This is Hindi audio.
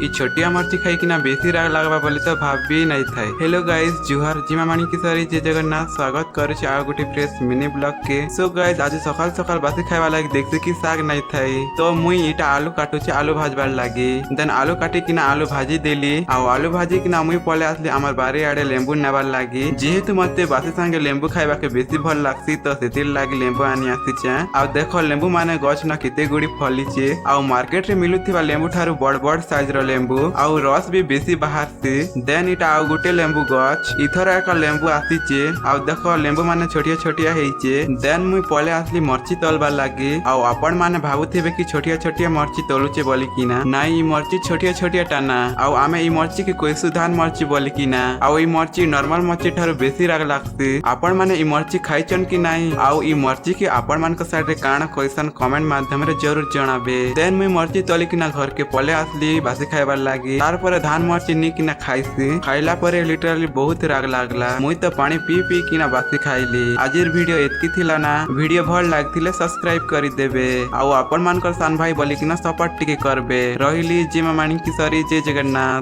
ई छोटिया मर्ची खाई कि बेसी राग लगवा बोले तो भाभी नहीं था। हेलो गाइस जुहार जिमा मानी की सरी जय जगन्नाथ स्वागत करुचे आ गोटे फ्रेश मिनी ब्लॉग के। सो गाइस आज सकाल सकाल बासी खाइबा लागी देखते कि साग नहीं थाई तो मुई इटा आलू काटुचे आलू भाजबार लागी। देन आलू काटी किना आलू भाजी देली आ आलू भाजी किना मुई पले आसली आमार बारी आड़े लेंबू नेबार लागी। जेहेतु मते बासी संगे लेंबू खाइबा के बेसी भल लागसी तो सेतिर लागी लेंबू आनी आसीचे। आ देखो लेंबू माने गछ न केते गुडी फलीचे आ मार्केट रे मिलुथिबा लेंबू ठारू बड़ बड़ साइज रो लेंबू आउ रस भी बेसी बाहरसी। देन इटा आउ गुटे लेंबू गछ इथर एक लेंबू आसीचे आउ देखो लेंबू माने छोटिया छोटिया हेइचे। देन मुई पले आसली मर्ची तलबार लागी आउ आपण माने भाबुथिबे कि छोटिया छोटिया मर्ची तलुचे बोली किना नाइ ई मर्ची छोटिया छोटिया टाना आउ आमे ई मर्ची के कोई सुधान मर्ची बोली किना आउ ई मर्ची नॉर्मल मर्ची ठारू बेसी राग लागसी। आपण माने ई मर्ची खाइचन कि नाइ आउ ई मर्ची के आपण मान के साइड रे काना क्वेश्चन कमेंट माध्यम रे जरूर जणाबे। देन मुई मर्ची तली किना घर के पले आसली बासी खाइबार लागी तार परे धान मर्ची नी किना खाइसी। खाइला परे लिटरली बहुत राग लागला मुई तो पानी पी पी किना बासी खाइली। आजिर वीडियो एतकी थिला ना वीडियो भल लागथिले सब्सक्राइब करि देबे आउ आपण मानकर सान भाई बोली किना सपोर्ट टिके करबे। रहिली जिमा मानी की सरी जय जगन्नाथ।